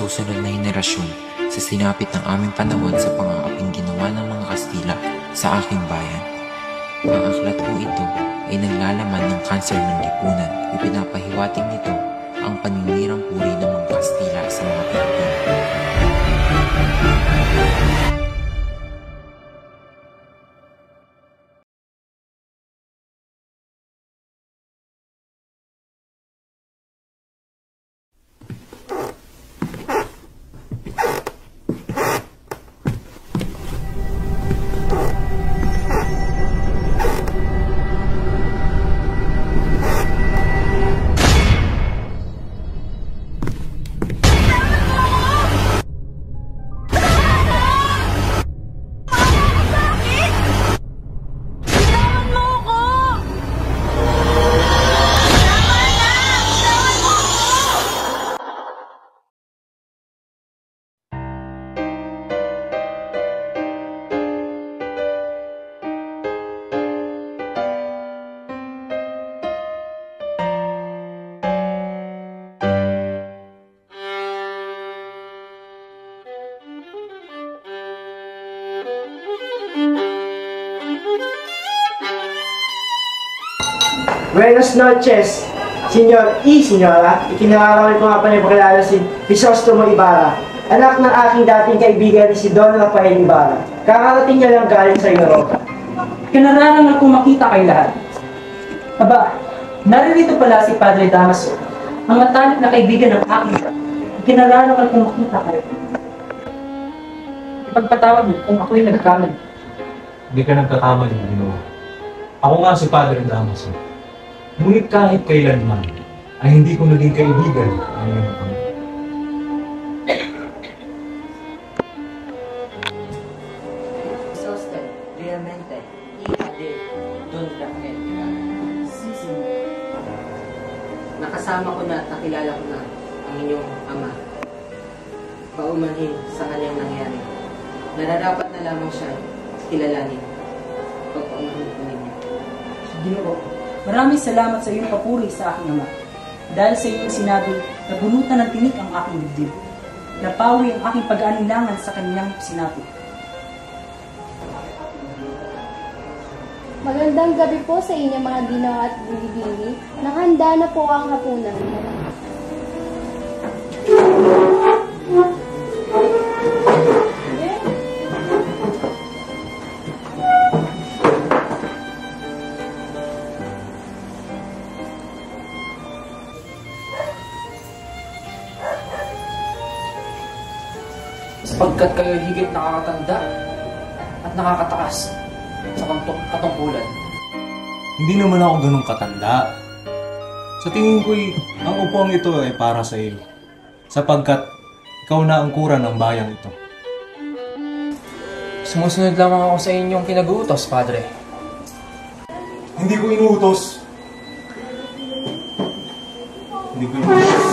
susunod na henerasyon sa sinapit ng aming panahon sa pang-aaping ginawa ng mga Kastila sa aking bayan. Ang aklat po ito ay naglalaman ng kanser ng lipunan. Ipinapahiwatig nito ang paninirang puri ng mga Kastila sa mga Pilipino. Buenas noches, Senyor Senyora. Ikinakaroon ko nga pa na ipakilala si Crisostomo Ibarra, anak ng aking dating kaibigan si Don Rafael Ibarra. Kakarating niya lang galing sa Europa. Kinararangal kong makita kay lahat. Aba, naririto pala si Padre Damaso, ang matalik na kaibigan ng aking. Kinararangal kong makita kayo. Ipagpatawad mo kung ako'y nagkamali. Hindi ka nagkakamali, Ginoo. Ako nga si Padre Damaso. Ngunit kahit kailanman, ay hindi ko naging kaibigan ang iyong ama. Sosten, realmente, hija de Don Rafael Ibarra. Nakasama ko na at nakilala ko na ang inyong ama. Paumanhin sa kanyang nangyari. Nararapat na lamang siya kilalanin. Pagpaumanhin ko ninyo. Ginoo, maraming salamat sa iyong papuri sa aking ama. Dahil sa iyong sinabi, nabunutan ng tinik ang aking dibdib. Napawi ang aking pag-aalinlangan sa kanyang sinabi. Magandang gabi po sa inyong mga ginawa at bumibili. Nakahanda na po ang hapunan. Sapagkat kayo higit nakakatanda at nakakatakas sa katungkulan. Hindi naman ako ganun katanda. Sa tingin ko'y ang upong ito ay para sa iyo. Sapagkat ikaw na ang kura ng bayang ito. Sumusunod lamang ako sa inyong pinag-uutos, Padre. Hindi ko inuutos. Hindi ko inuutos.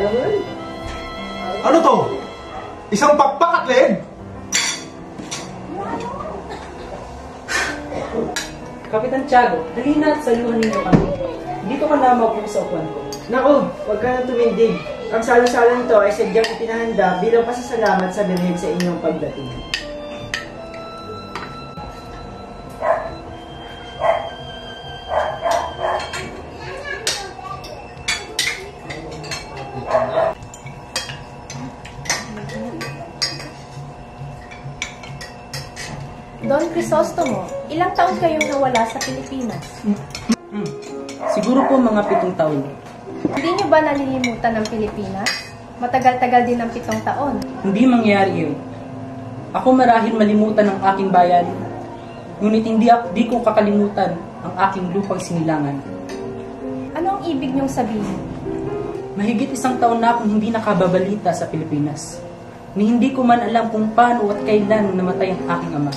Alam mo yun? Ano to? Isang pakpak at leeg? Kapitan Tiago, dali na at saluhan ninyo kami. Dito ka na maupo sa upuan ko. Naku, huwag ka nang tumindig. Ang salo-salo nito ay sadyang ipinahanda bilang pasasalamat sa binigay sa inyong pagdating. Don Crisostomo, ilang taon kayong nawala sa Pilipinas? Siguro po mga 7 taon. Hindi niyo ba nalilimutan ng Pilipinas? Matagal-tagal din ng 7 taon. Hindi mangyari yun. Ako marahil malimutan ang aking bayan, ngunit di ko kakalimutan ang aking lupang sinilangan. Ano ang ibig niyong sabihin? Mahigit 1 taon na akong hindi nakababalita sa Pilipinas. Ni hindi ko man alam kung paano at kailan namatay ang aking ama.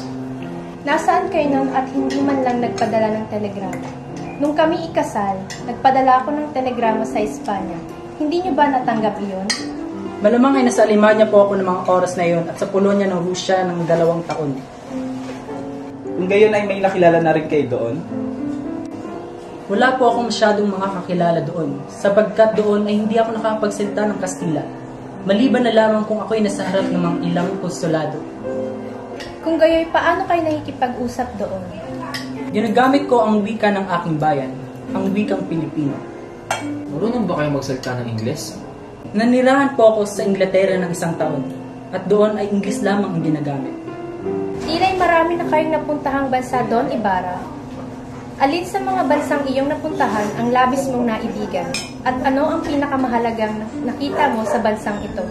Nasaan kayo nun at hindi man lang nagpadala ng telegrama? Nung kami ikasal, nagpadala ako ng telegrama sa Espanya. Hindi niyo ba natanggap iyon? Malamang ay nasa Alemanya po ako ng mga oras na yon at sa Polonia ng Rusya ng 2 taon. Kung gayon ay may nakilala na rin kayo doon? Wala po akong masyadong mga kakilala doon, sapagkat doon ay hindi ako nakapagsalita ng Kastila, maliban na lamang kung ako'y nasa harap ng mga ilang konsulado. Kung gayoy, paano kayo nakikipag-usap doon? Ginagamit ko ang wika ng aking bayan, ang wikang Pilipino. Marunong ba kayo magsalita ng Ingles? Nanirahan po ako sa Inglaterra ng 1 taon, at doon ay Ingles lamang ang ginagamit. Tila'y marami na kayong napuntahang bansa doon, Ibarra. Alin sa mga bansang iyong napuntahan ang labis mong naibigan? At ano ang pinakamahalagang nakita mo sa bansang ito?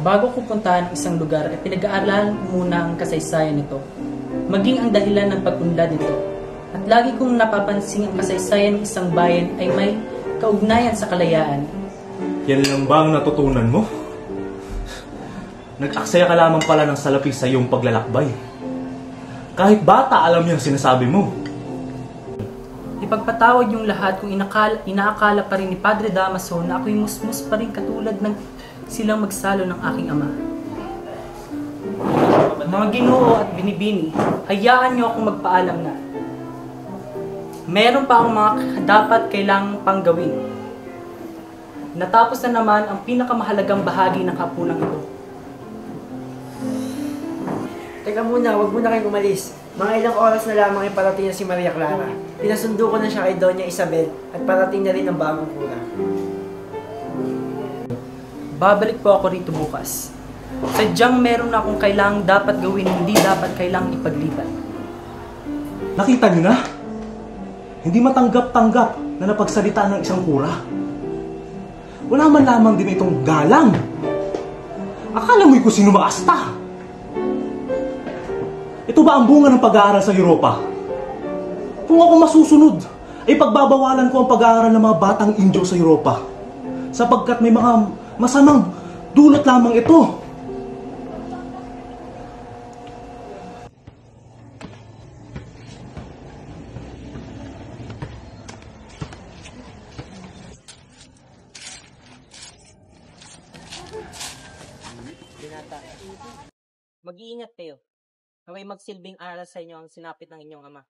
Bago ko puntahan ang isang lugar, ay pinag-aaralan muna ang kasaysayan nito, maging ang dahilan ng pag-unlad nito. At lagi kong napapansin ang kasaysayan ng isang bayan ay may kaugnayan sa kalayaan. Yan lang ba ang natutunan mo? Nag-aksaya ka lamang pala ng salapi sa iyong paglalakbay. Kahit bata, alam niyo ang sinasabi mo. Ipagpatawad yung lahat kung inaakala pa rin ni Padre Damaso na ako'y musmus pa rin katulad ng silang magsalo ng aking ama. Mga Ginoo at Binibini, hayaan niyo akong magpaalam na. Meron pa ang mga dapat kailangang pang gawin. Natapos na naman ang pinakamahalagang bahagi ng hapunan ito. Teka muna, huwag muna kayong umalis. Mga ilang oras na lamang ay parating na si Maria Clara. Pinasundo ko na siya kay Doña Isabel at parating na rin ang bagong kura. Babalik po ako rito bukas. Sadyang meron na akong kailangang dapat gawin, hindi dapat kailangang ipaglipat. Nakita niyo na? Hindi matanggap-tanggap na napagsalita ng isang kura. Wala man lamang din itong galang. Akala mo'y kung sino maasta. Ito ba ang bunga ng pag-aaral sa Europa? Kung ako masusunod, ay pagbabawalan ko ang pag-aaral ng mga batang Indio sa Europa. Sapagkat may mga masamang dulot lamang ito. Binata, mag-iingat kayo. Naway magsilbing aral sa inyo ang sinapit ng inyong ama.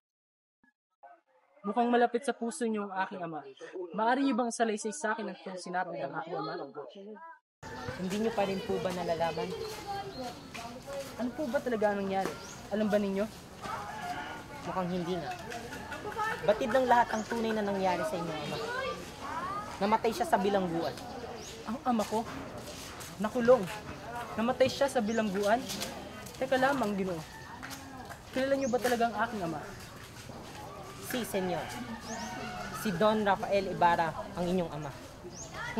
Mukhang malapit sa puso niyo ang aking ama. Maaari niyo bang salaysay sa akin ang kung sinapit ng aking ama? Hindi niyo pa rin po ba nalalaman? Ano po ba talaga ang nangyari? Alam ba ninyo? Mukhang hindi nga. Batid ng lahat ang tunay na nangyari sa inyong ama. Namatay siya sa bilangguan. Ang ama ko? Nakulong. Namatay siya sa bilangguan? Teka lamang, Ginoo. Kilala niyo ba talaga ang aking ama? Si, senyor. Si Don Rafael Ibarra ang inyong ama.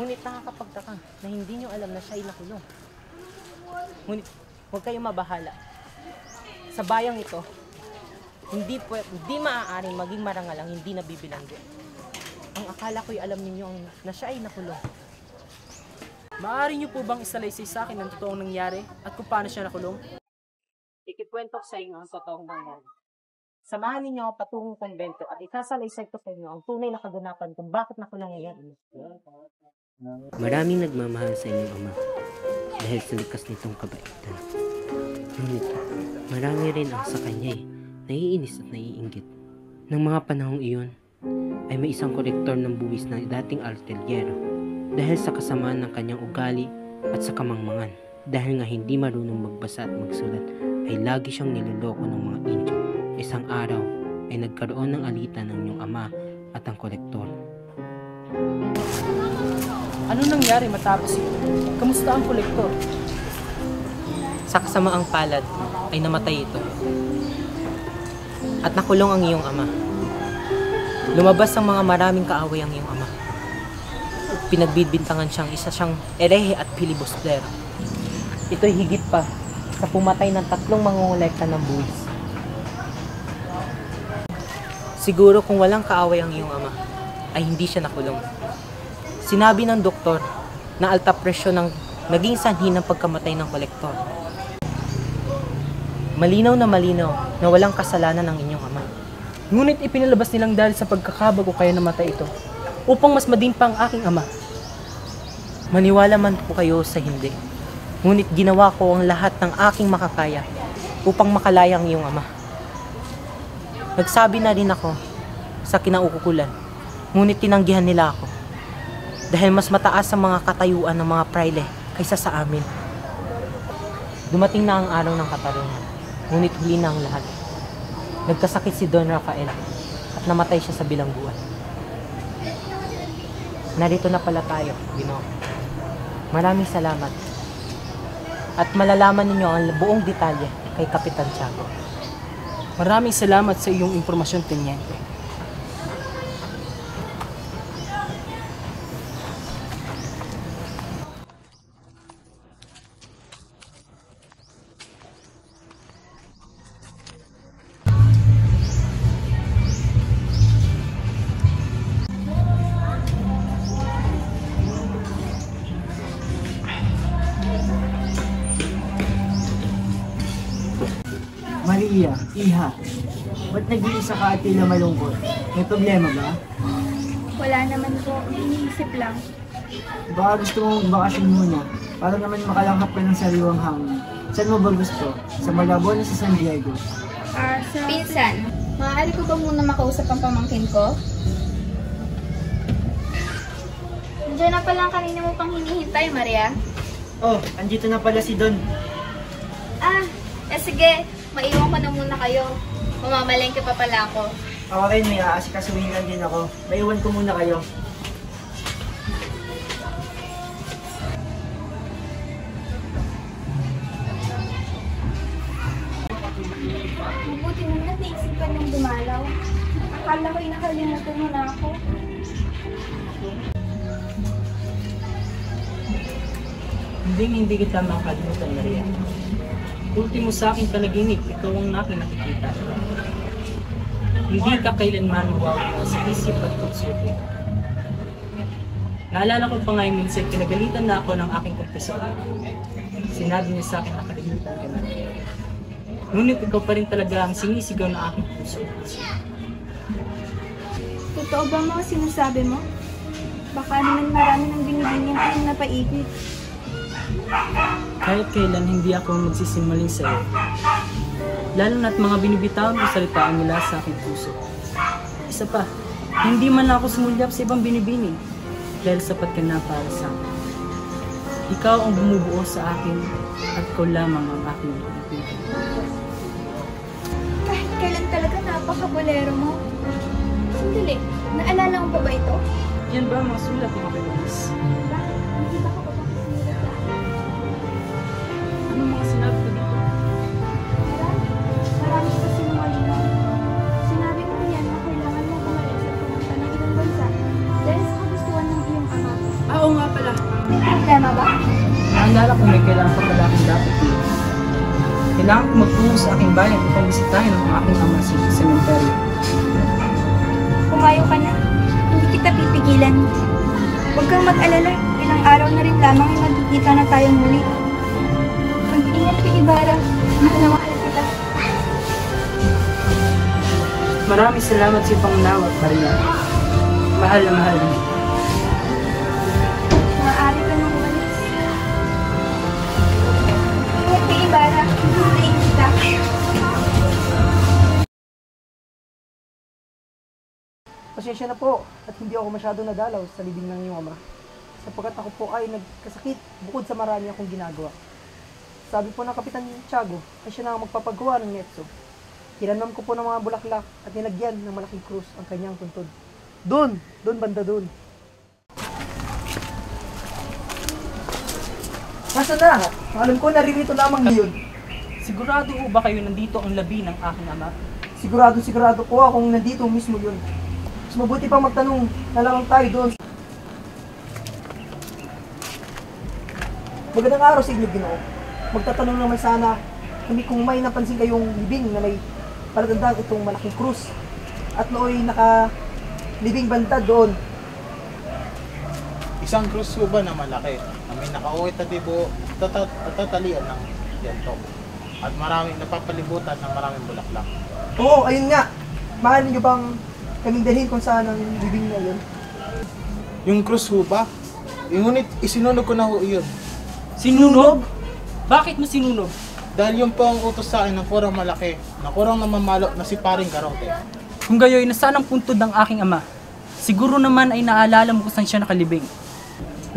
Ngunit nakakapagtaka na hindi niyo alam na siya ay nakulong. Ngunit huwag kayong mabahala. Sa bayang ito, hindi maaaring maging marangal ang hindi nabibilanggo. Ang akala ko'y alam ninyo na siya ay nakulong. Maaari niyo po bang isalaysay sa akin ang totoong nangyari at kung paano siya nakulong? Ikikwento ko sa inyo ang totoong nangyari. Samahan ninyo ako patungong konbento at isasalaysay ko sa inyo ang tunay na kaganapan kung bakit nakulong ngayon. Maraming nagmamahal sa inyong ama dahil sa likas nitong kabaitan. Ngunit marami rin ang sa kanya naiinis at naiinggit. Nang mga panahong iyon ay may isang kolektor ng buwis na dating artelyero dahil sa kasamaan ng kanyang ugali at sa kamangmangan. Dahil nga hindi marunong magbasa at magsulat ay lagi siyang niloloko ng mga Indio. Isang araw ay nagkaroon ng alitan ng inyong ama at ang kolektor. Ano nangyari matapos ito? Kamusta ang kolektor? Sa kasamaang palad ay namatay ito. At nakulong ang iyong ama. Lumabas ang mga maraming kaaway ang iyong ama. Pinagbibintangan isa siyang erehe at filibustero. Ito'y higit pa sa pumatay ng 3 mangongolekta ng buwis. Siguro kung walang kaaway ang iyong ama, ay hindi siya nakulong. Sinabi ng doktor na alta presyon ng naging sanhi ng pagkamatay ng kolektor. Malinaw na walang kasalanan ng inyong ama. Ngunit ipinalabas nilang dahil sa pagkakabago kaya namatay ito, upang mas madin pa ang aking ama. Maniwala man po kayo sa hindi. Ngunit ginawa ko ang lahat ng aking makakaya upang makalaya ang iyong ama. Nagsabi na rin ako sa kinaukukulan, ngunit tinanggihan nila ako. Dahil mas mataas ang mga katayuan ng mga praile kaysa sa amin. Dumating na ang araw ng katarungan, ngunit huli na ang lahat. Nagkasakit si Don Rafael at namatay siya sa bilangguan. Narito na pala tayo, Ginoo. Maraming salamat. At malalaman ninyo ang buong detalye kay Kapitan Tiago. Maraming salamat sa iyong impormasyon, Teniente. Maria, iha, ba't nag-iisa ka at tila malungkot? May problema ba? Wala naman po, iniisip lang. Baka gusto mong magbakasyon muna para naman makalanghap ka ng sariwang hangin. Saan mo ba gusto? Sa Malabon o sa San Diego? Pinsan, maaari ko ba muna makausap ang pamangkin ko? Diyan na pala ang kanina mo pang hinihintay, Maria. Oh, andito na pala si Don. Sige. Maiwan ko na muna kayo. Mamamalengke pa pala ako. Ako rin, may aasikasuhin lang din ako. Maiwan ko muna kayo. Mabuti naman naisipan ng dumalaw. Akala ko'y nakalimutan mo na ako. Hindi kita makalimutan, Maria. Ultimo sa aking panaginip, ikaw ang aking nakikita. Hindi ka kailanman mawawala sa isip at pagsuko. Naalala ko pa nga yung minsan, pinagalitan na ako ng aking profesor. Sinabi niya sa akin, nakalimutan ka na. Ngunit ikaw pa rin talaga ang sinisigaw ng aking puso. Totoo ba mga sinasabi mo? Baka naman marami ng binibigyan ko yung napaibig. Kahit kailan hindi ako magsisinmaling sa iyo. Lalo na't mga binibitawan ko salitaan nila sa aking puso. Isa pa, hindi man ako sumulyap sa ibang binibining dahil sapat ka na para sa akin. Ikaw ang bumubuo sa akin at ikaw lamang ang aking ibigin. Kahit kailan talaga napaka-bolero mo. Sandali, naalala mo pa ba ito? Yan ba ang mga sulat ng mga Luis? Hindi ba ka pa pakasimulat lang? Anong mga sinabi ko dito? Marami ka sinungalingan. Sinabi ko yan na kailangan mo pumalis at pumunta ng ibang bansa dahil sa kagustuhan ng iyong ama. Oo nga pala. May problema ba? Naalala ko may kailangan pa pala akong dapat dito. Kailangan ko magtungo sa aking bayan upang bisitahin ang aking ama sa sementeryo. Pumayo ka na. Hindi kita pipigilan. Huwag kang mag-alala. Ilang araw na rin lamang ay magkikita na tayo muli. Mag-ingat ka, Ibarra. Mahal na mahal kita. Maraming salamat sa pangunawa, Maria. Mahal na mahal mo. Pasensya na po at hindi ako masyadong nadalaw sa libing ng iyong ama. Sapagkat ako po ay nagkasakit bukod sa marami akong ginagawa. Sabi po ng Kapitan Tiago ay siya na ang magpapagawa ng netso. Tinanam ko po ng mga bulaklak at nilagyan ng malaking krus ang kanyang tuntod. Doon banda doon. Nasaan na? Alam ko naririto lamang ngayon. Sigurado ho ba kayo nandito ang labi ng aking ama? Sigurado po akong nandito mismo yun. Mas mabuti pang magtanong na lamang tayo doon. Magandang araw sa inyo, Ginoo. Magtatanong naman sana kung may napansin kayong libing na may palatandang itong malaking krus at nooy naka-libing bantad doon. Isang krus po ba na malaki na may nakauwit na dibo tatalian ng yanto at maraming napapalibutan ng maraming bulaklak. Oo, ayun nga. Maaari niyo bang kaming dalhin kung saan ang libing na yun? Yung krus ho ba? Ngunit isinunog ko na ho iyon. Sinunog? Bakit mo sinunog? Dahil yung po ang utos sa akin ng kurang malaki, na kurang namamalo na si Paring Karote. Kung gayoy, nasaan ang puntod ng aking ama? Siguro naman ay naalala mo kung saan siya nakalibing.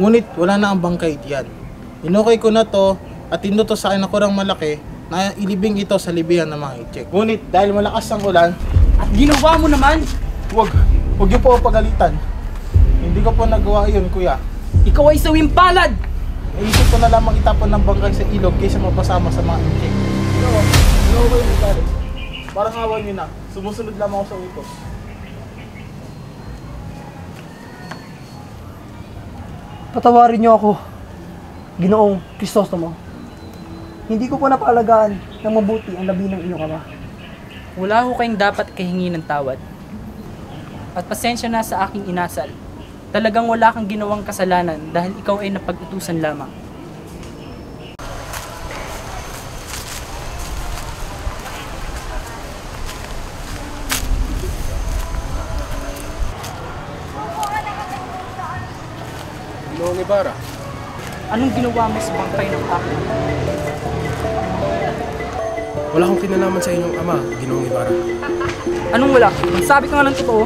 Ngunit wala na ang bangkay diyan. Inukay ko na to at tinutos sa akin na kurang malaki na ilibing ito sa libingan ng mga ichik. Ngunit dahil malakas ang ulan, at ginawa mo naman? Huwag niyo po pagalitan. Hindi ko po nagawa iyon, kuya. Ikaw ay sawing palad! Naisip ko na lamang itapon ng bangkay sa ilog kaysa mapasama sa mga ichik. Ano ba yung galit? Parang awan niyo na. Sumusunod lamang ako sa utos. Patawarin niyo ako, Ginoong Crisostomo. Hindi ko po napalagaan ng mabuti ang labi ng iyong ama. Wala ho kayong dapat kahingi ng tawad. At pasensya na sa aking inasal. Talagang wala kang ginawang kasalanan dahil ikaw ay napag-utusan lamang. Ginoong Ibarra, anong ginawa mo sa bangkay ng aking ama? wala akong kinalaman sa inyong ama, Ginoong Ibarra. Anong wala? Magsabi ka nga ng totoo.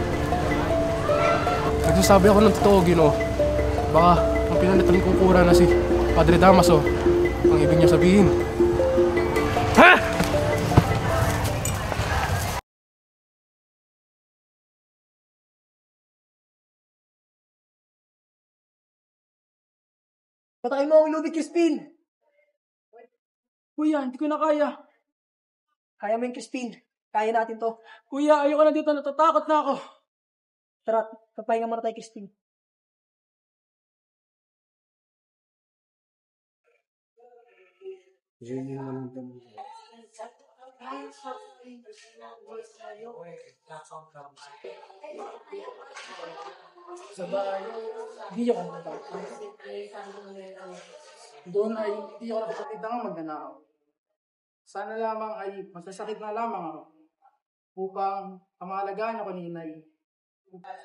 Nagsasabi ako ng totoo, Ginoo. Baka ang pinalitan kong kura na si Padre Damaso ang ibig niya sabihin. Ha? Patay mo ang lubid, Crispin! Kuya, hindi ko na kaya. Kaya mo yung Crispin. Kaya natin to. Kuya, ayoko na dito. Natatakot na ako. Tara, papahinga muna tayo, Crispin. Sa bahay, hindi ako natatakot. Doon ay hindi ako nakakita ng magnanakaw. Sana lamang ay masasakit na lamang ako upang pamahalagaan ako ni Inay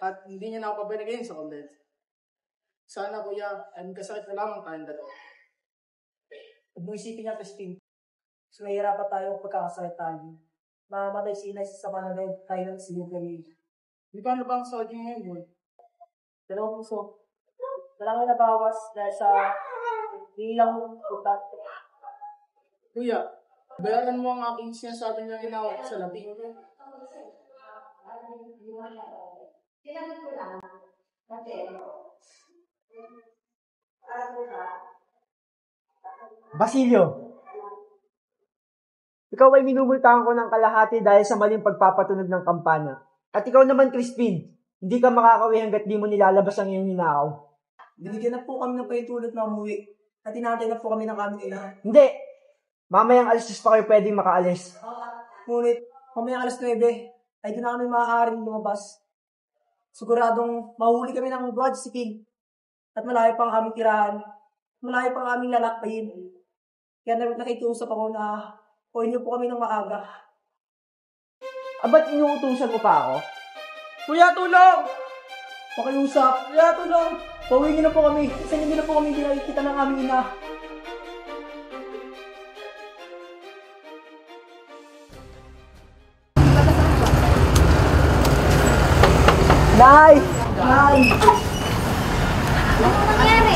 at hindi niya na ako pabinagayin sa college. Sana kuya, ay magkasakit na lamang tayong dalawa. Huwag mong isipin niya, Crispin. So, nahihirapan tayo pagkakasakit tayo. Mamamatay si Inay sa panagay tayo ng sinigay. Di paano ba ang sahod niyo ngayon, boy? 2 puso. Wala kang nabawas dahil sa nilang utat. Kuya, bayaran mo ang aking sinasabi nilang inaw sa labi. Basilio, ikaw ay minumultahan ko ng kalahati dahil sa maling pagpapatunog ng kampana. At ikaw naman, Crispin, hindi ka makakawi hanggat di mo nilalabas ang iyong ninakaw. Binigyan na po kami ng pahintulot na umuwi at tinatay na po kami ng aming ilahan. Hindi! Mamayang alas 6 pa kayo pwedeng makaalis. Ngunit, mamayang alas 9 ay doon na kami maaaring lumabas. Siguradong mahuli kami ng blood sipin at malayo pang aming tirahan. Malayo pang aming lalakbayin. Kaya nakikiusap ako na huwag niyo po kami ng maaga. Ba't inuutusan mo pa ako? Kuya, tulong! Pakiusap. Kuya, tulong! Pauwi niyo na po kami. Isa niyo na po kami nakikita ng aming ina. Nay! Nay! Ano nangyari?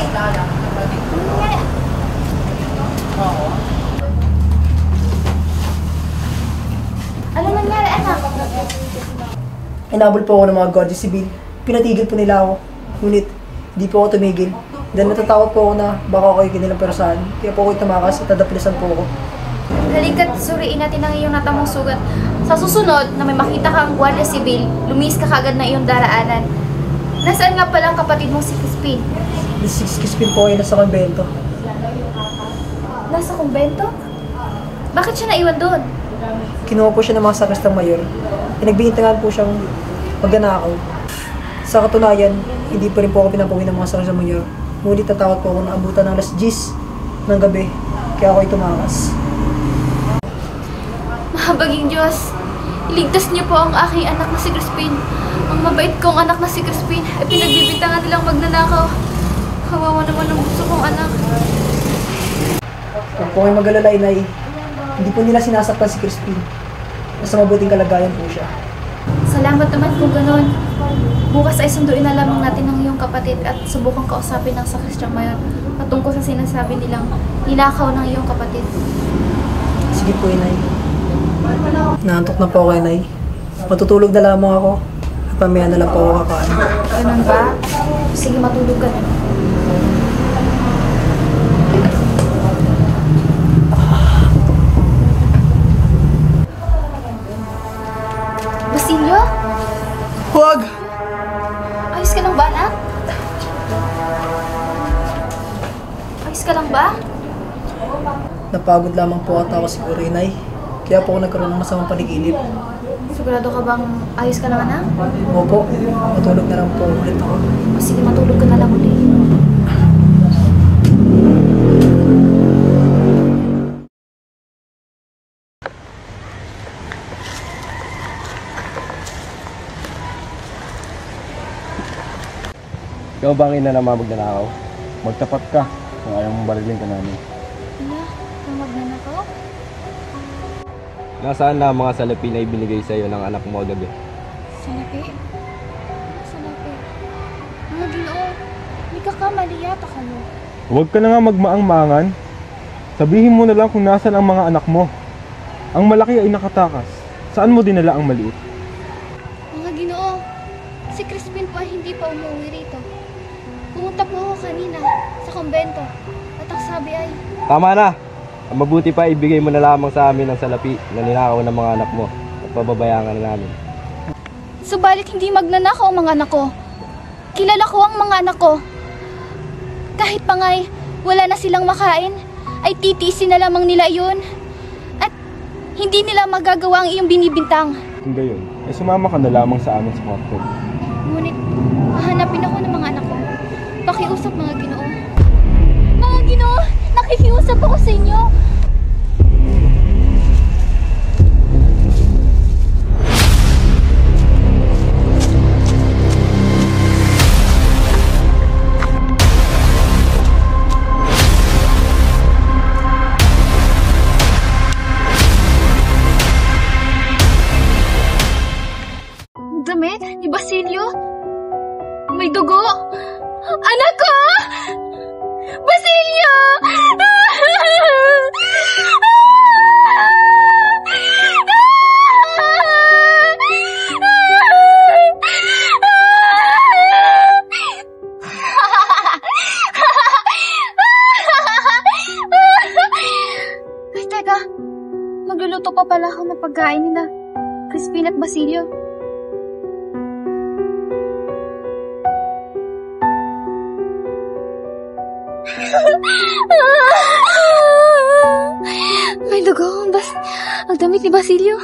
Ano nangyari, anak? Inabol po ako ng mga Guardia Civil. Pinatigil po nila ako. Ngunit, di po ako tumigil. Dahil natatakot po ako na baka ako yung kanilang persahan. Kaya po ako tumakas at tadaplisan po ako. Halika't suriin natin ang iyong natamong sugat. Sa susunod na may makita kang Guardia Civil, lumis ka kagad na iyong daraanan. Nasaan nga pala ang kapatid mong si Crispin? Si Crispin po ay nasa konbento. Nasa kumbento? Bakit siya naiwan doon? Kinuha po siya ng mga sakristang mayor. Pinagbintangan po siyang magnanakaw. Sa katunayan, hindi pa rin po ako pinapawi ng mga sakristang mayor. Ngunit natakot po ako na abutan ng alas 10 ng gabi. Kaya ako ay tumakas. Mahabaging Diyos, iligtas niyo po ang aking anak na si Crispin. Ang mabait kong anak na si Crispin ay pinagbibintangan nilang magnanakaw. Kawawa naman ang gusto kong anak. Huwag po kayo mag-alala, Inay. Hindi po nila sinasaktan si Crispin. Nasa mabuting kalagayan po siya. Salamat naman kung gano'n. Bukas ay sunduin na lamang natin ang iyong kapatid at subukang kausapin ng sakristang mayor patungkol sa sinasabi nilang ninakaw ng iyong kapatid. Sige po, Inay. Naantok na po ako, Inay. Matutulog na lamang ako. At mamaya na lang po ako kakain. Ganun ba? Sige, matulog ka na. Basilio? Huwag! Ayos ka lang ba, anak? Ayos ka lang ba? Napagod lamang po ata ako siguro, Inay. Kaya po ako nagkaroon ng masamang paniginip. Sigurado ka bang ayos ka lang, anak? Opo, matulog na lang po ulit ako. O sige, matulog ka na lang ulit. Ikaw ba ang ina na magnanakaw? Magtapat ka kung ayaw mong barilin ka namin. Ina, ang magnanakaw? Nasaan na ang mga salapi na ibinigay sa iyo ng anak mo agabi? Salapi? Salapi? Mga Ginoo, may kakamali yata kayo. Huwag ka na nga magmaang-maangan. Sabihin mo na lang kung nasaan ang mga anak mo. Ang malaki ay nakatakas. Saan mo dinala ang maliit? Mga Ginoo, si Crispin po ay hindi pa umuwi rito. Pumunta po ako kanina sa kumbento at ang sabi ay... Tama na! Ang mabuti pa, ibigay mo na lamang sa amin ang salapi na ninakaw ng mga anak mo at pababayaan na namin. Subalit hindi magnanakaw ang mga anak ko. Kilala ko ang mga anak ko. Kahit pa nga'y wala na silang makain, ay titiisin na lamang nila iyon. At hindi nila magagawa ang iyong binibintang. Kung gayon, ay sumama ka na lamang sa amin sa kwarto. Ngunit, hahanapin ako ng mga anak ko. Pakiusap, mga Ginoo. Mga Ginoo, nakikiusap ako sa inyo. Damit ni Basilio? May dugo? Anak ko! Basilio! Ay, teka. Magluluto pa pala ako ng pagkain nila Crispin at Basilio. May dugo ang damit ni Basilio.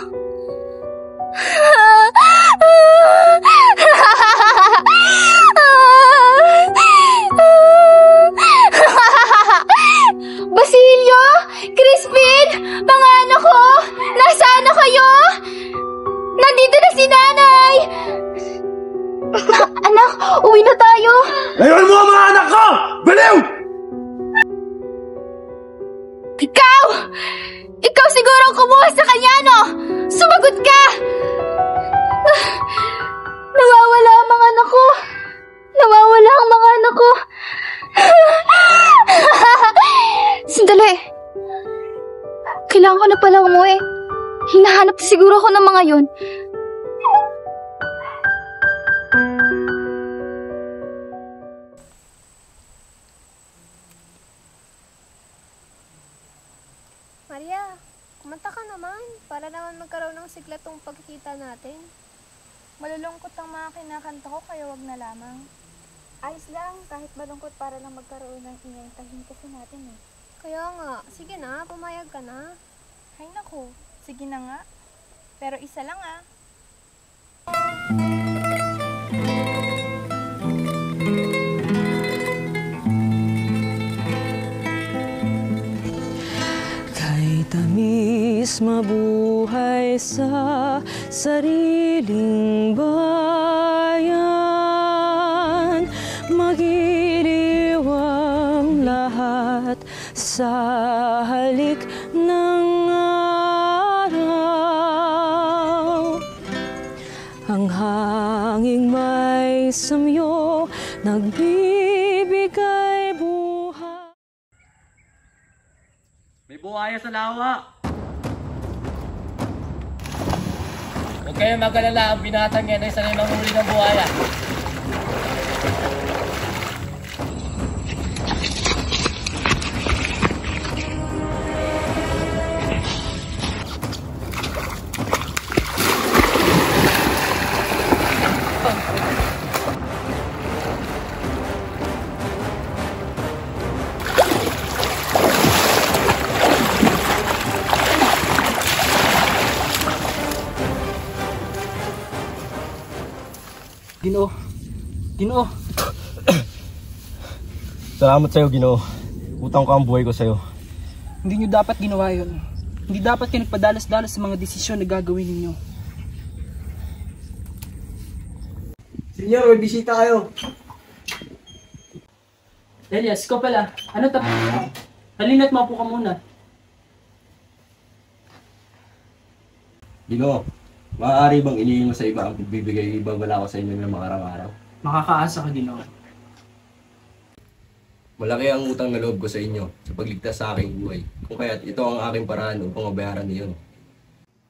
Basilio! Crispin! Mga anak ko! Nasaan na kayo? Nandito na si nanay! Anak, uwi na tayo! Layuan mo ang mga anak ko! Baliw! Ikaw! Ikaw siguro ang kumuha sa kanya, no? Sumagot ka! Nawawala ang mga na pala umuwi. Hinahanap siguro ako ng mga yun. Maria, kumanta ka naman para naman magkaroon ng sigla tong pagkikita natin. Malulungkot ang mga kinakanta ko kaya wag na lamang. Ayos lang, kahit malungkot para lang magkaroon ng ingay tahin kasi natin eh. Kaya nga, sige na, pumayag ka na. Ay naku, sige na nga. Pero isa lang ah. Kay tamis mabuhay sa sariling bayan, magiliw ang lahat sa halik ng araw. Ang hanging may samyo, nagbibigay buhay. May buhaya sa lawa! Huwag kayong mag-alala, ang binatang yan ay sanay manghuli ng buhaya. Ginoo. Ginoo. Salamat sa'yo, Ginoo. Utang ko ang buhay ko sa'yo. Hindi nyo dapat ginawa yun. Hindi dapat kayo nagpadalas-dalas sa mga desisyon na gagawin ninyo. Senyor, may bisita kayo. Elias, ikaw pala. Ano tapos? Halina't maupo ka muna. Ginoo, maaari bang ilihin mo sa iba ang pagbibigay ibang wala ko sa inyo ng mga araw-araw? Makakaasa ka, Ginoo. Malaki ang utang na loob ko sa inyo sa pagligtas sa aking buhay. Kung kaya't ito ang aking paraan upang mabayaran niyo.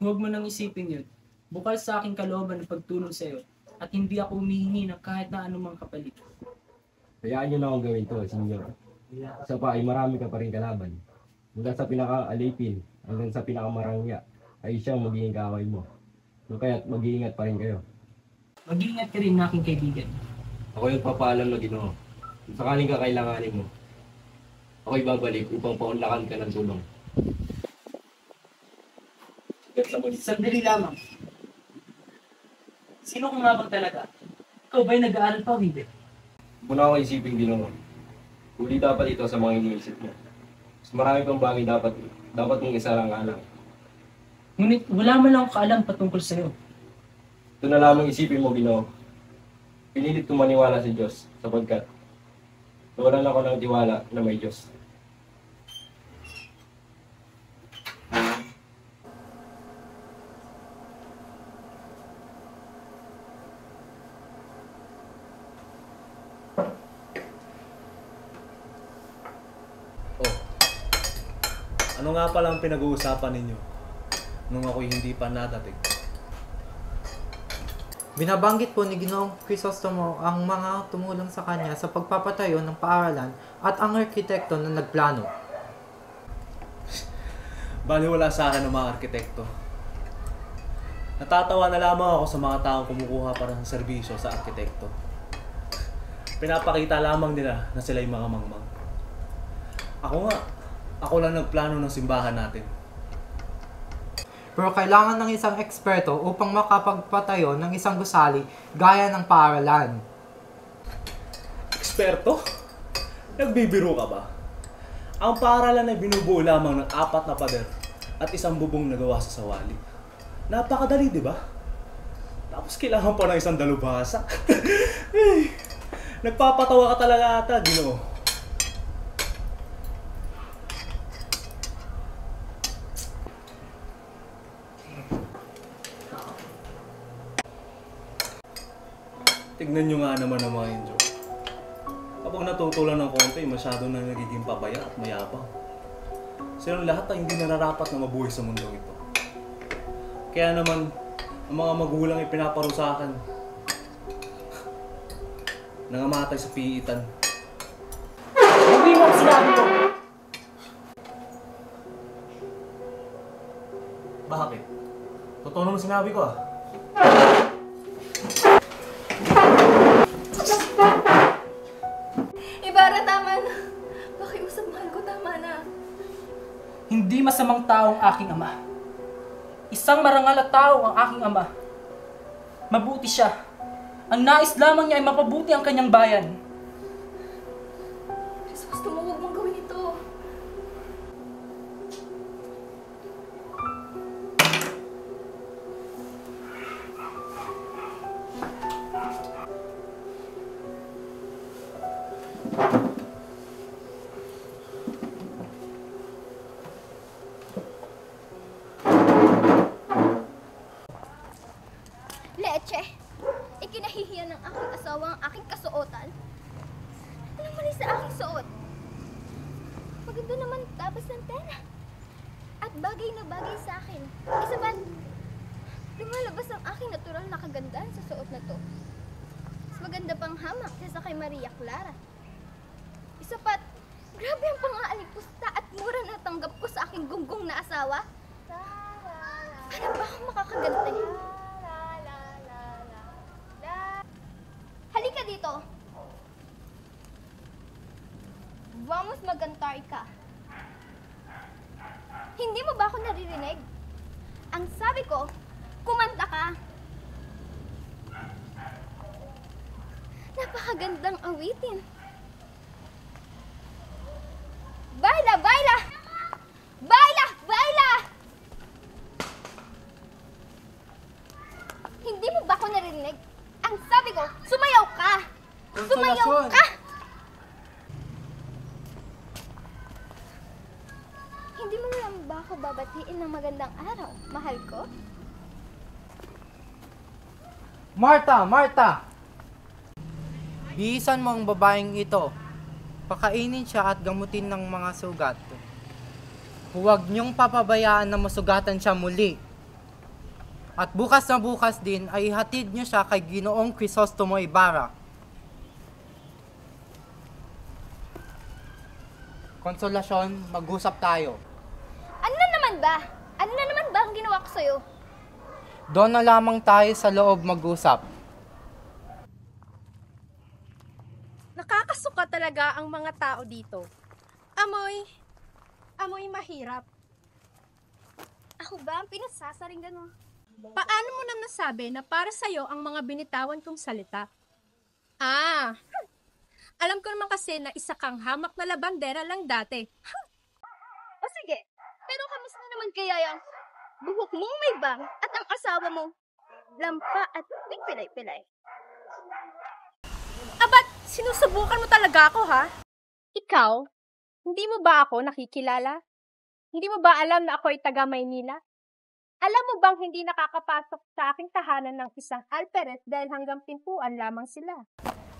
Huwag mo nang isipin yun. Bukal sa aking kalooban ng pagtulong sa iyo at hindi ako humihingi ng kahit na anumang kapalit. Hayaan niyo na akong gawin to, Senyor. Isa pa ay marami ka pa rin kalaban. Mula sa pinaka-alipin hanggang sa pinakamarangya ay siyang magiging kaway mo. Kung kaya't mag-iingat pa rin kayo. Mag-iingat ka rin, aking kaibigan. Ako yung papaalam na Ginoo. Kung sakaling kakailanganin mo, ako'y babalik upang paunlakan ka ng tulong. Sandali lamang. Sino kung nga bang talaga? Ikaw ba'y nag-aaral pa o hindi? Huwag mo na akong isipin, Ginoo. Huli dapat ito sa mga iniisip mo. Mas marami pang bagay dapat mong isalang-alang. Ngunit wala man lang akong kaalam patungkol sa iyo. Ito na lamang isipin mo, Ginoo. Pinilit kong maniwala sa Diyos sapagkat nawalan ako ng tiwala na may Diyos. Ano nga pala ang pinag-uusapan ninyo nung ako'y hindi pa nadating? Binabanggit po ni Ginoong Crisostomo ang mga tumulong sa kanya sa pagpapatayo ng paaralan at ang arkitekto na nagplano. Baliwala sa akin ng mga arkitekto. Natatawa na lamang ako sa mga taong kumukuha para ng serbisyo sa arkitekto. Pinapakita lamang nila na sila'y mga mangmang. Ako lang nagplano ng simbahan natin. Pero kailangan ng isang eksperto upang makapagpatayo ng isang gusali gaya ng paaralan. Eksperto? Nagbibiro ka ba? Ang paaralan ay binubuo lamang ng 4 na pader at isang bubong na gawa sa sawali. Napakadali, di ba? Tapos kailangan pa ng isang dalubhasa. Nagpapatawa ka talaga ata, Ginoo. Tignan nyo nga naman ang mga Indio. Kapag natutulan ng konti, masyado na nagiging papaya at mayabang. silang lahat ay hindi nararapat na mabuhay sa mundo ito. Kaya naman, ang mga magulang ay pinaparusahan. Nangamatay sa piitan. Hindi mo ang sinabi ko! Bakit? Totoo naman sinabi ko ah. Ibarra, tama na. Pakiusap, mahal ko, tama na. Hindi masamang tao ang aking ama. Isang marangal na tao ang aking ama. Mabuti siya. Ang nais lamang niya ay mapabuti ang kanyang bayan. Gusto mo, huwag mong gawin ito. Leche, ikinahihiyan ng aking asawa ang aking kasuotan. Anong mali sa aking suot? Maganda naman tabas ng pera. At bagay na bagay sa akin. Isa pa, lumalabas ang aking natural na kagandahan sa suot na to. Mas maganda pang hamak kaysa kay Maria Clara. Isa pa, grabe ang pang-aalikusta at mura na tanggap ko sa aking gunggong na asawa. Paano ba ako makakagantay? Halika dito. Vamos magantay ka. Hindi mo ba ako naririnig? Ang sabi ko, kumanta ka. Napakagandang awitin. Baila, baila! Baila, baila! Hindi mo ba ako naririnig? Ang sabi ko, sumayaw ka! Sumayaw ka! Hindi mo lang ba ako babatiin ng magandang araw, mahal ko? Martha! Martha! Bihisan mo ang babaeng ito. Pakainin siya at gamutin ng mga sugat. Huwag niyong papabayaan na masugatan siya muli. At bukas na bukas din ay ihatid niyo siya kay Ginoong Crisostomo Ibarra. Konsolasyon, mag-usap tayo. Ano na naman ba? Ano na naman ba ang ginawa ko sa'yo? Doon na lamang tayo sa loob mag-usap. Nakakasuka talaga ang mga tao dito. Amoy mahirap. Ako ba ang pinasasaring gano'n? Paano mo na nasabi na para sa'yo ang mga binitawan kong salita? Alam ko naman kasi na isa kang hamak na labandera lang dati. O sige, pero kamusta naman kaya yung buhok mong may bang at ang asawa mo lampa at pilay-pilay? Abat, sinusubukan mo talaga ako, ha? Ikaw, hindi mo ba ako nakikilala? Hindi mo ba alam na ako ay taga Maynila? Alam mo bang hindi nakakapasok sa aking tahanan ng isang alperet dahil hanggang pintuan lamang sila?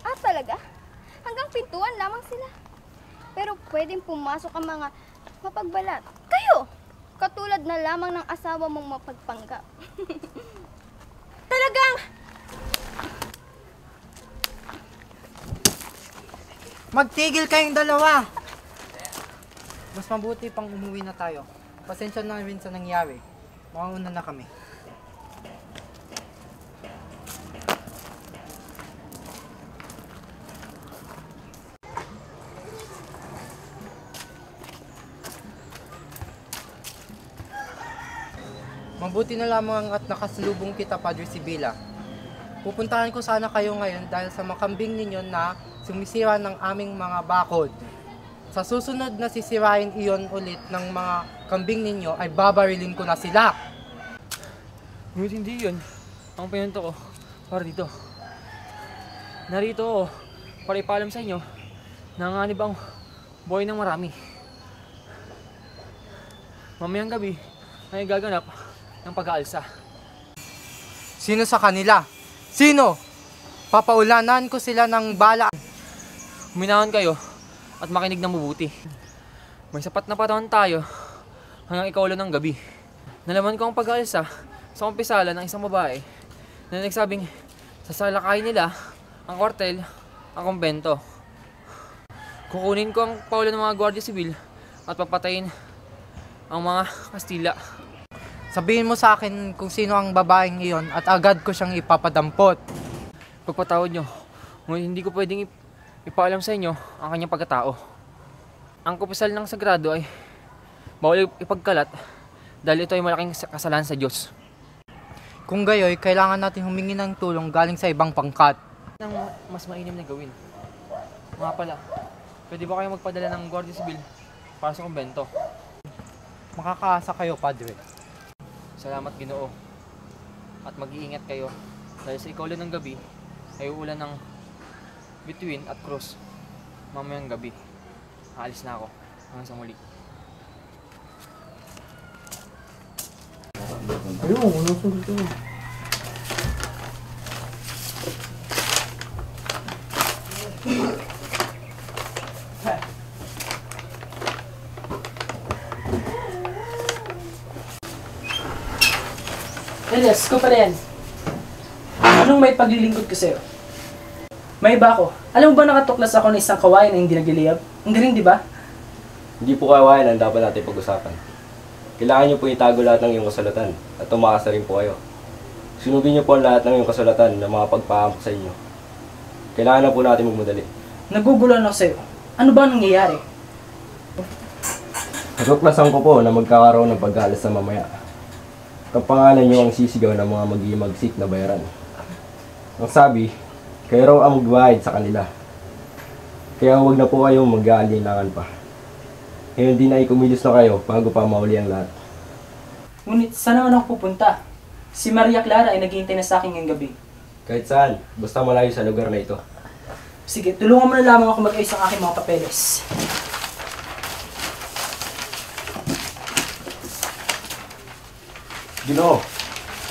Ah, talaga? Hanggang pintuan lamang sila? Pero pwedeng pumasok ang mga mapagbalat. Kayo! Katulad na lamang ng asawa mong mapagpanggap. Talagang! Magtigil kayong dalawa! Mas mabuti pang umuwi na tayo. Pasensya na rin sa nangyari. Mauna na kami. Mabuti na lamang at nakasalubong kita, Padre Sibila. Pupuntahan ko sana kayo ngayon dahil sa makambing ninyo na sumisira ng aming mga bakod. Sa susunod na sisirain iyon ulit ng mga kambing ninyo ay babarilin ko na sila. Ngunit hindi yun ang pinunto ko para dito. Narito ako para ipaalam sa inyo na nanganib ang buhay ng marami. Mamayang gabi ay gaganap ng pag-aalsa. Sino sa kanila? Sino? Papaulanan ko sila ng bala. Huminahon kayo at makinig ng mabuti. May sapat na panahon tayo hanggang ikaulo ng gabi. Nalaman ko ang pag-aalsa sa kumpisala ng isang babae na nagsabing sasalakayin nila ang kwartel, ang kumbento. Kukunin ko ang paulo ng mga Guardia Civil at papatayin ang mga Kastila. Sabihin mo sa akin kung sino ang babaeng iyon at agad ko siyang ipapadampot. Pagpatawad nyo, ngunit hindi ko pwedeng ipaalam sa inyo ang kanyang pagkatao. Ang kumpisal ng sagrado ay bawal ipagkalat dahil ito ay malaking kasalanan sa Diyos. Kung gayoy, kailangan natin humingi ng tulong galing sa ibang pangkat. Ang mas mainam na gawin. Mga pala, pwede ba kayo magpadala ng Guardia Civil para sa kumbento? Makakaasa kayo, Padre. Salamat, Ginoo. At mag-iingat kayo dahil sa ikaulo ng gabi ay uulan ng bituin at krus. Mamayang gabi. Aalis na ako. Hanggang sa muli. Ayun, ano sa dito? Elias, ko pala yan. Anong may paglilingkod ko sa'yo? May iba ako. Alam mo ba nakatuklas ako ng isang kawayan na hindi nagliliyab? Ang galing, di ba? Hindi po kawayan ang dapat natin pag-usapan. Kailangan niyo po itago lahat ng iyong kasulatan at tumakas na rin po kayo. Sunugin niyo po ang lahat ng iyong kasulatan na mga pagpahamok sa inyo. Kailangan na po natin magmadali. Naguguluhan ako sa'yo. Ano ba nangyayari? Natuklasan ko po na magkakaroon ng pag-aalas sa mamaya. Kapangalan niyo ang sisigaw ng mga mag-iimagsik na bayaran. Ang sabi, kayo raw ang magbayad sa kanila. Kaya huwag na po kayong mag-aalinlangan pa. Ngayon din ay kumilos na kayo bago pa mauli ang lahat. Ngunit saan naman ako pupunta? Si Maria Clara ay naghihintay na sa akin ngayong gabi. Kahit saan, basta malayo sa lugar na ito. Sige, tulungan mo na lamang ako mag-ayos ang aking mga papeles. Ginoo,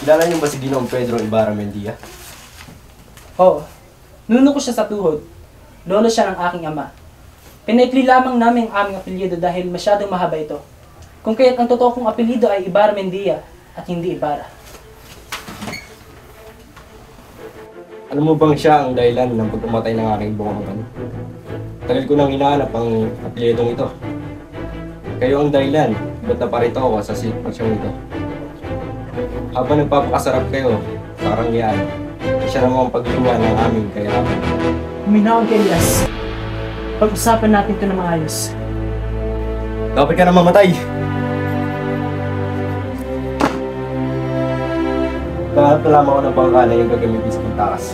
kilala niyo ba si Ginoong Pedro Ibarra Mendia? Oo. Nuno ko siya sa tuhod. Lolo siya ng aking ama. Pinaikli lamang namin ang aming apelyido dahil masyadong mahaba ito. Kung kaya't ang totoo kong apelyido ay Ibarra Mendia at hindi Ibarra. Alam mo bang siya ang dahilan ng pagkamatay ng aking buong angkan? Tagal ko nang hinahanap ang apelyidong ito. Kayo ang dahilan, ba't naparito ako sa sitwasyong ito? Habang nagpapakasarap kayo sa karangyaan, siya naman ang pagluwa ng aming kahirapan. Huminahon kay Elias. Pag-usapan natin ito na maayos. Dapat ka na mamatay! Kaharap na lamang ako ng bangka na yung gagamitin sa pagtakas.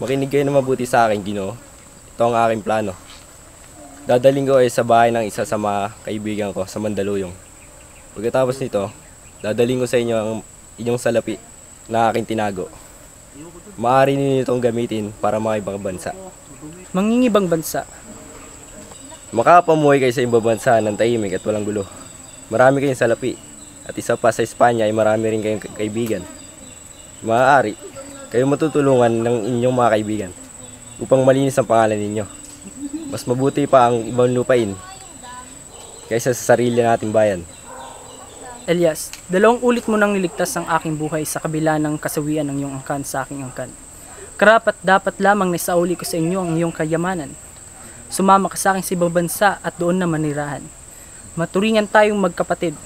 Makinig kayo na mabuti sa akin, Ginoo. Ito ang aking plano. Dadaling ko ay sa bahay ng isa sa mga kaibigan ko sa Mandaluyong. Pagkatapos nito, dadaling ko sa inyo ang inyong salapi na aking tinago. Maaari ninyo itong gamitin para mga ibang bansa. Mangingibang bansa? Makapamuhay kayo sa ibang bansa ng tahimik at walang gulo. Marami kayong salapi. At isa pa sa Espanya ay marami rin kayong kaibigan. Maaari, kayo matutulungan ng inyong mga kaibigan upang malinis ang pangalan ninyo. Mas mabuti pa ang ibang lupain kaysa sa sarili nating bayan. Elias, 2 ulit mo nang niligtas ang aking buhay sa kabila ng kasawian ng iyong angkan sa aking angkan. Karapat dapat lamang na isauli ko sa inyo ang iyong kayamanan. Sumama ka sa akin sa ibang bansa at doon na manirahan. Maturingan tayong magkapatid.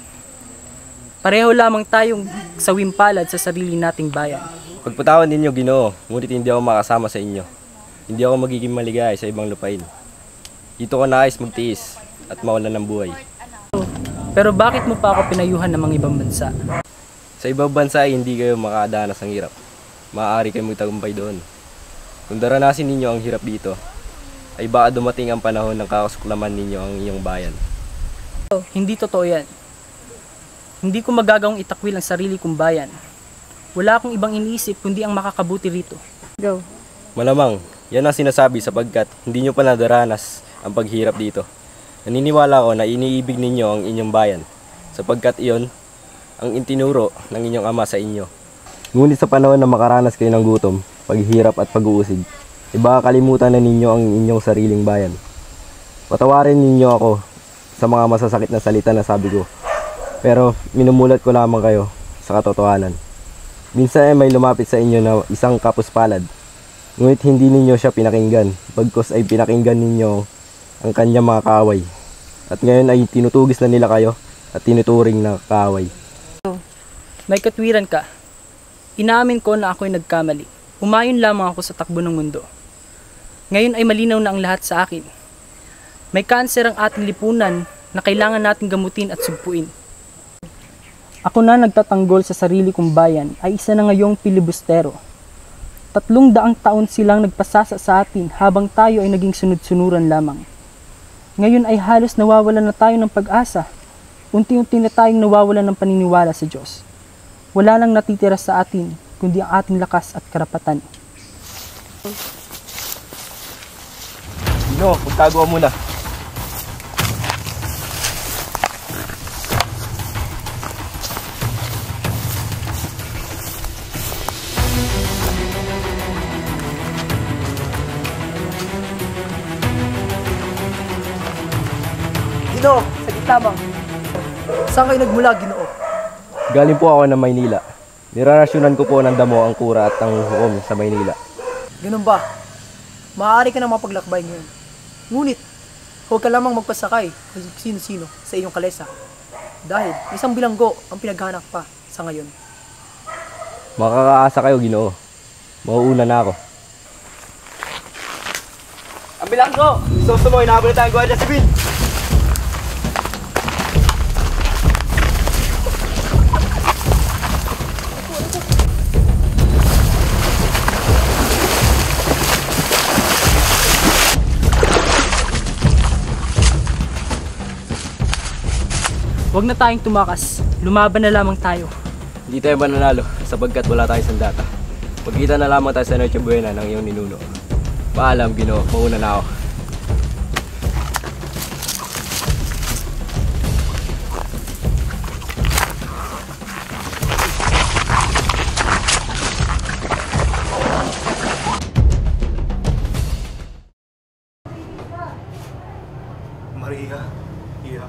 Pareho lamang tayong sawimpalad sa sarili nating bayan. Pagpatawan ninyo, Ginoo, ngunit hindi ako makasama sa inyo. Hindi ako magiging maligaya sa ibang lupain. Dito ko nais magtiis at mawalan ng buhay. Pero bakit mo pa ako pinayuhan ng mga ibang bansa? Sa ibang bansa ay hindi kayo makadanas ng hirap. maaari kayo magtagumpay doon. Kung daranasin ninyo ang hirap dito, ay baka dumating ang panahon ng kakasuklaman ninyo ang iyong bayan. Hindi totoo yan. Hindi ko magagawang itakwil ang sarili kong bayan. Wala akong ibang iniisip kundi ang makakabuti rito. Go. Malamang, yan ang sinasabi sapagkat hindi nyo pa nadaranas ang paghirap dito. Naniniwala ko na iniibig ninyo ang inyong bayan, sapagkat iyon ang intinuro ng inyong ama sa inyo. Ngunit sa panahon na makaranas kayo ng gutom, paghihirap at pag-uusig, baka kalimutan na ninyo ang inyong sariling bayan. Patawarin ninyo ako sa mga masasakit na salita na sabi ko, pero minumulat ko lamang kayo sa katotohanan. Minsan ay may lumapit sa inyo na isang kapuspalad, ngunit hindi ninyo siya pinakinggan, bagkus ay pinakinggan ninyo ang kanyang mga kaaway. At ngayon ay tinutugis na nila kayo at tinuturing na kaaway. May katwiran ka. Inaamin ko na ako'y nagkamali. Umayon lamang ako sa takbo ng mundo. Ngayon ay malinaw na ang lahat sa akin. May kanser ang ating lipunan na kailangan nating gamutin at sugpuin. Ako na nagtatanggol sa sarili kong bayan ay isa na ngayong pilibustero. 300 taon silang nagpasasa sa atin habang tayo ay naging sunod-sunuran lamang. Ngayon ay halos nawawalan na tayo ng pag-asa. Unti-unti na tayong nawawalan ng paniniwala sa Diyos. Wala lang natitira sa atin, kundi ang ating lakas at karapatan. Dino, magtago muna. Ginoo, saglit lamang. Saan kayo nagmula, Ginoo? Galing po ako ng Maynila. Nirarasyonan ko po ng damo ang kura at ang hukom sa Maynila. Ganun ba? Maaari ka na mapaglakbay ngayon. Ngunit, huwag ka lamang magpasakay kung sino-sino sa iyong kalesa. Dahil isang bilanggo ang pinaghanap pa sa ngayon. Makakaasa kayo, Ginoo. Mauuna na ako. Ang bilanggo! Gusto mo, inahabol na tayong Guardia Civil! Huwag na tayong tumakas. Lumaban na lamang tayo. Hindi tayo mananalo sapagkat wala tayong sandata. Magkita na lamang tayo sa Noche Buena ng iyong ninuno. Paalam, Ginoo. Mauna na ako. Maria, Iya.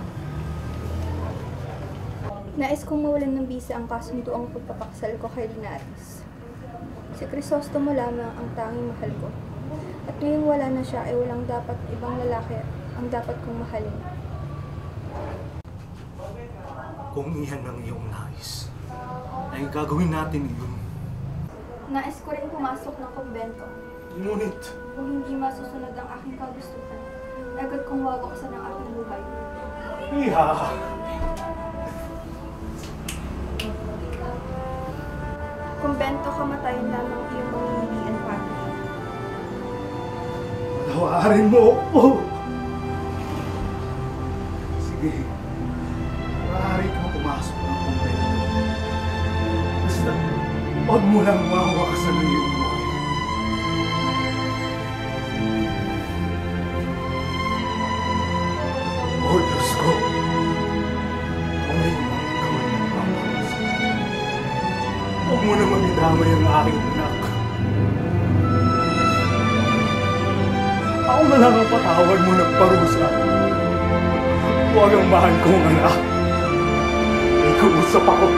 Nais kong mawalan ng bisa ang kasunduang pagpapakasal ko kay Linares. Si Crisostomo lamang ang tanging mahal ko. At ngayong wala na siya ay walang dapat ibang lalaki ang dapat kong mahalin. Kung iyan ang iyong nais, ay gagawin natin iyon. Nais ko rin pumasok ng kumbento. Ngunit, kung hindi masusunod ang aking kagustuhan, agad kong wawaksan ang aking buhay. Iya! Kumbento, kamatayan lamang iyong mamimilian para. Patawarin mo ako! Sige, maaari kang pumasok ng kumbento. Basta, huwag mo lang mawakasan ang iyong buhay. O Diyos ko, ngayon ang ikaw ay magpaparusa. Huwag mo naman idamay ang aking anak. Ako na lang ang patawad mo ng parusa. Huwag ang mahal kong anak. May kausap ako.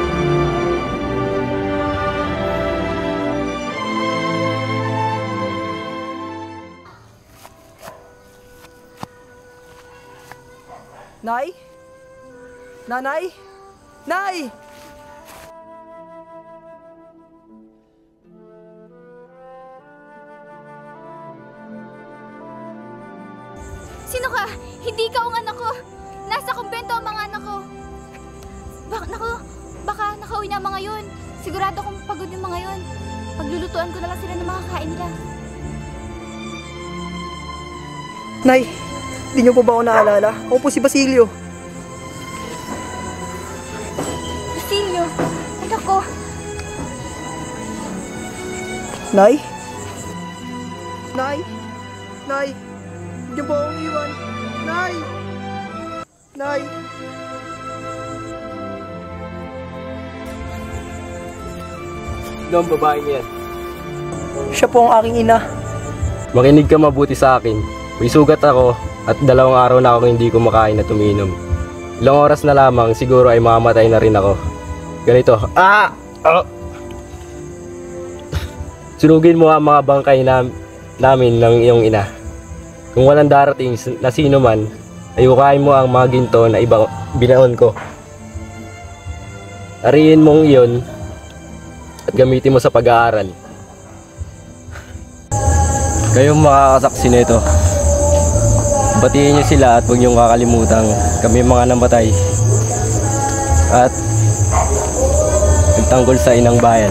Nay? Nanay? Nay! Sino ka? Hindi ka ang anak ko. Nasa kumbento ang mga anak ko. Baka nakauwi na ang mga yun. Sigurado kong pagod yung mga yun. Paglulutuan ko na lang sila ng makakain nila. Nay, hindi niyo po ba ako naalala? Ako po si Basilio. Basilio, anak ko. Nay? Nay? Nay? Hindi niyo po akong iwan. Nay! Nay! Ano ang babaeng yan? Siya po ang aking ina. Makinig ka mabuti sa akin. May sugat ako at 2 araw na ako hindi kumakain at umiinom. Ilang oras na lamang siguro ay mamamatay na rin ako. Ganito. Sunugin mo ang mga bangkay namin ng iyong ina. Kung walang darating na sino man, ay hukayin mo ang mga ginto na binaon ko. Ariin mong iyon at gamitin mo sa pag-aaral. Kayong makakasaksi nito. Batiin niyo sila at huwag niyong kakalimutan kami mga namatay at nagtanggol sa inang bayan.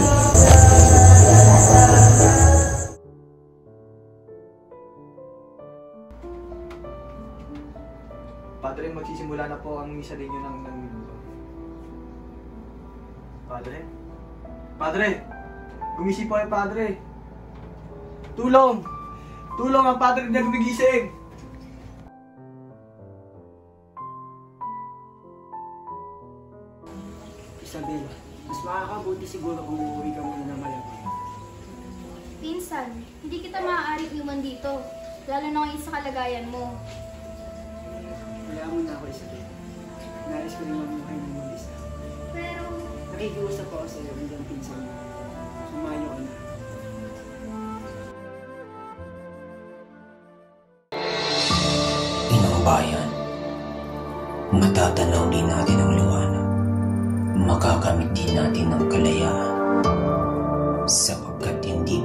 Padre, magsisimula na po ang misa ninyo ng minuto. Padre? Padre! Gumising po kayo, Padre! Tulong! Tulong ang Padre na gumigising! Isabel, mas makakabuti siguro kung uuwi ka muna na malamang. Pinsan, hindi kita maaaring iwan dito. Lalo na ngayon sa kalagayan mo. Wala mo na ako, Isabel. Nais ko rin mamuhay ng mag-isa. Pero... Nakikiusap ako sa iyo bilang pinsan mo. Sumayo ka na. Inang bayan, matatanaw din natin ang liwanag. Makakamit din natin ng kalayaan sapagkat hindi